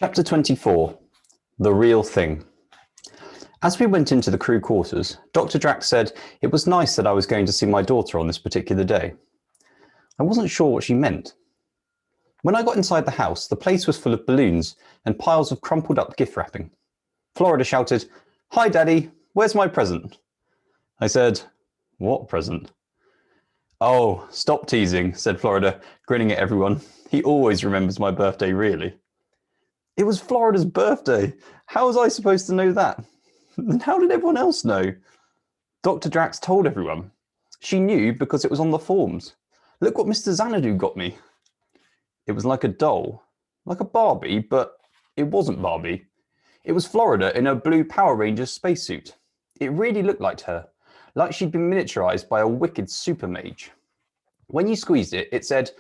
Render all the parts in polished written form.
Chapter 24. The Real Thing. As we went into the crew quarters, Dr. Drax said it was nice that I was going to see my daughter on this particular day. I wasn't sure what she meant. When I got inside the house, the place was full of balloons and piles of crumpled up gift wrapping. Florida shouted, "Hi, Daddy, where's my present?" I said, "What present?" "Oh, stop teasing," said Florida, grinning at everyone. He always remembers my birthday, really. It was Florida's birthday. How was I supposed to know that? And how did everyone else know? Dr. Drax told everyone. She knew because it was on the forms. Look what Mr. Xanadu got me. It was like a doll, like a Barbie, but it wasn't Barbie. It was Florida in her blue Power Rangers spacesuit. It really looked like her, like she'd been miniaturized by a wicked super mage. When you squeezed it, it said,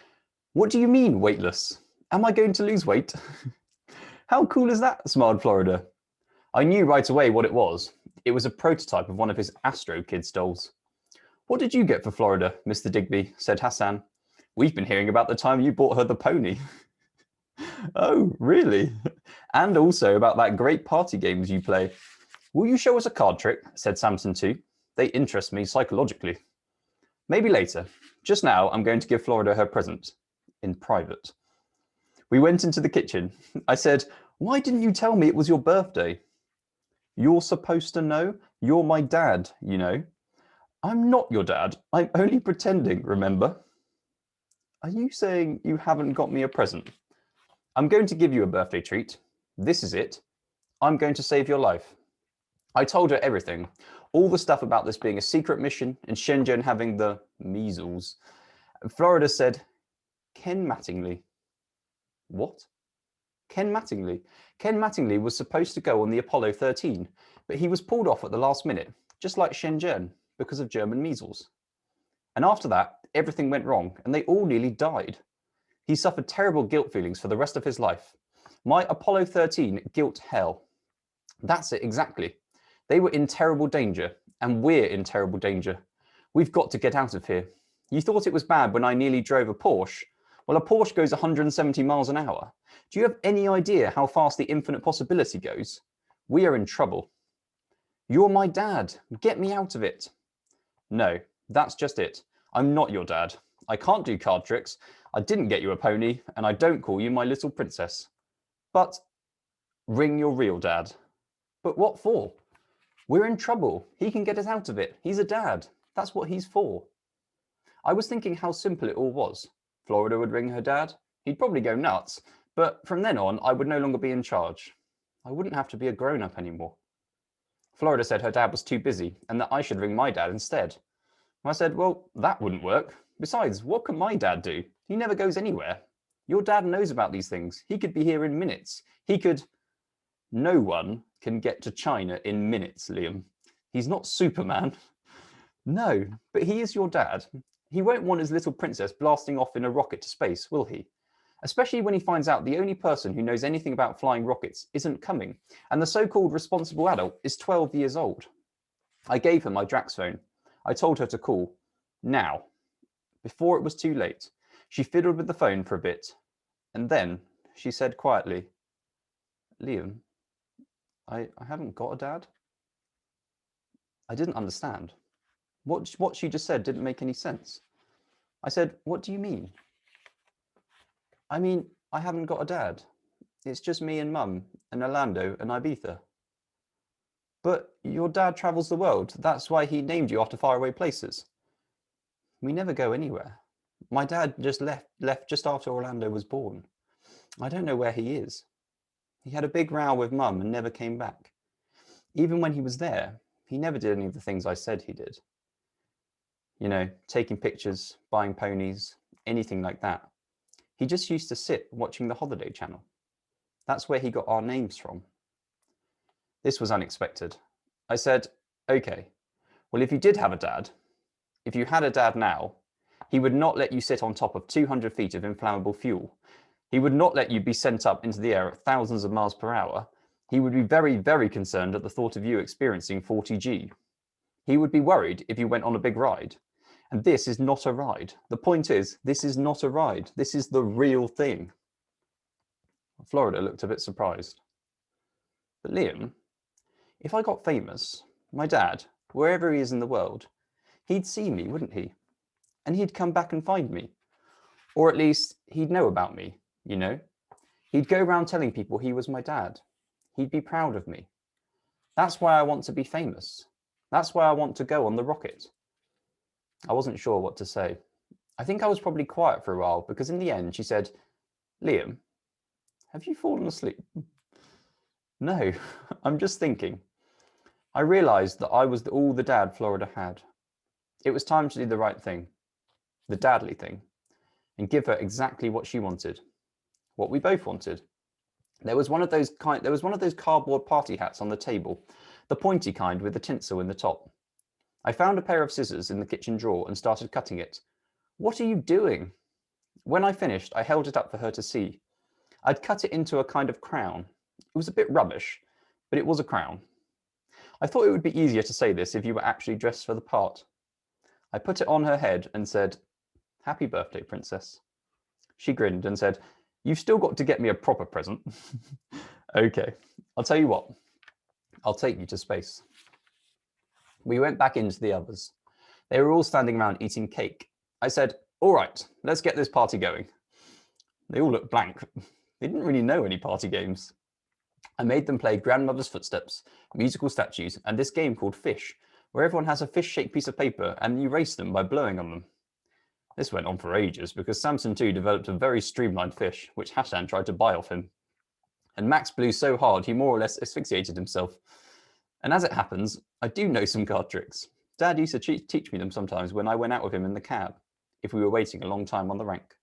"What do you mean, weightless? Am I going to lose weight?" "How cool is that?" smiled Florida. I knew right away what it was. It was a prototype of one of his Astro Kids dolls. "What did you get for Florida, Mr. Digby?" said Hassan. "We've been hearing about the time you bought her the pony." "Oh, really? And also about that great party games you play." "Will you show us a card trick?" said Samson too. "They interest me psychologically." "Maybe later. Just now, I'm going to give Florida her present. In private." We went into the kitchen. I said, "Why didn't you tell me it was your birthday?" "You're supposed to know. You're my dad, you know." "I'm not your dad. I'm only pretending, remember?" "Are you saying you haven't got me a present?" "I'm going to give you a birthday treat. This is it. I'm going to save your life." I told her everything. All the stuff about this being a secret mission and Shenzhen having the measles. Florida said, "Ken Mattingly." "What?" "Ken Mattingly. Ken Mattingly was supposed to go on the Apollo 13, but he was pulled off at the last minute, just like Shenzhen, because of German measles. And after that, everything went wrong, and they all nearly died. He suffered terrible guilt feelings for the rest of his life. My Apollo 13 guilt hell. That's it, exactly. They were in terrible danger, and we're in terrible danger. We've got to get out of here. You thought it was bad when I nearly drove a Porsche? Well, a Porsche goes 170 miles an hour. Do you have any idea how fast the infinite possibility goes? We are in trouble." "You're my dad. Get me out of it." "No, that's just it. I'm not your dad. I can't do card tricks. I didn't get you a pony, and I don't call you my little princess. But ring your real dad." "But what for?" "We're in trouble. He can get us out of it. He's a dad. That's what he's for." I was thinking how simple it all was. Florida would ring her dad. He'd probably go nuts, but from then on, I would no longer be in charge. I wouldn't have to be a grown-up anymore. Florida said her dad was too busy and that I should ring my dad instead. I said, well, that wouldn't work. Besides, what can my dad do? He never goes anywhere. Your dad knows about these things. He could be here in minutes. He could... No one can get to China in minutes, Liam. He's not Superman. No, but he is your dad. He won't want his little princess blasting off in a rocket to space, will he? Especially when he finds out the only person who knows anything about flying rockets isn't coming, and the so-called responsible adult is 12 years old. I gave her my Drax phone. I told her to call. Now. Before it was too late. She fiddled with the phone for a bit, and then she said quietly, "Liam, I haven't got a dad." I didn't understand. What she just said didn't make any sense. I said, "What do you mean?" "I mean, I haven't got a dad. It's just me and Mum, and Orlando and Ibiza." "But your dad travels the world. That's why he named you after faraway places." "We never go anywhere. My dad just left just after Orlando was born. I don't know where he is. He had a big row with Mum and never came back. Even when he was there, he never did any of the things I said he did. You know, taking pictures, buying ponies, anything like that. He just used to sit watching the Holiday Channel. That's where he got our names from." This was unexpected. I said, "Okay, well, if you did have a dad, if you had a dad now, he would not let you sit on top of 200 feet of inflammable fuel. He would not let you be sent up into the air at thousands of miles per hour. He would be very, very concerned at the thought of you experiencing 40G. He would be worried if you went on a big ride. And this is not a ride. The point is, this is not a ride. This is the real thing." Florida looked a bit surprised. But Liam, if I got famous, my dad, wherever he is in the world, he'd see me, wouldn't he? And he'd come back and find me. Or at least he'd know about me, you know? He'd go around telling people he was my dad. He'd be proud of me. That's why I want to be famous. That's why I want to go on the rocket. I wasn't sure what to say. I think I was probably quiet for a while because in the end she said, Liam, have you fallen asleep? No, I'm just thinking. I realised that I was all the dad Florida had. It was time to do the right thing, the dadly thing, and give her exactly what she wanted, what we both wanted. There was one of those cardboard party hats on the table, the pointy kind with the tinsel in the top. I found a pair of scissors in the kitchen drawer and started cutting it. What are you doing? When I finished, I held it up for her to see. I'd cut it into a kind of crown. It was a bit rubbish, but it was a crown. I thought it would be easier to say this if you were actually dressed for the part. I put it on her head and said, Happy birthday, Princess. She grinned and said, You've still got to get me a proper present. Okay, I'll tell you what. I'll take you to space. We went back into the others. They were all standing around eating cake. I said, All right, let's get this party going. They all looked blank. They didn't really know any party games. I made them play Grandmother's Footsteps, musical statues, and this game called Fish, where everyone has a fish-shaped piece of paper and you race them by blowing on them. This went on for ages because Samson too developed a very streamlined fish, which Hassan tried to buy off him. And Max blew so hard he more or less asphyxiated himself. And as it happens, I do know some card tricks. Dad used to teach me them sometimes when I went out with him in the cab, if we were waiting a long time on the rank.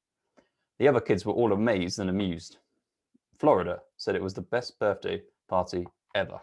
The other kids were all amazed and amused. Florida said it was the best birthday party ever.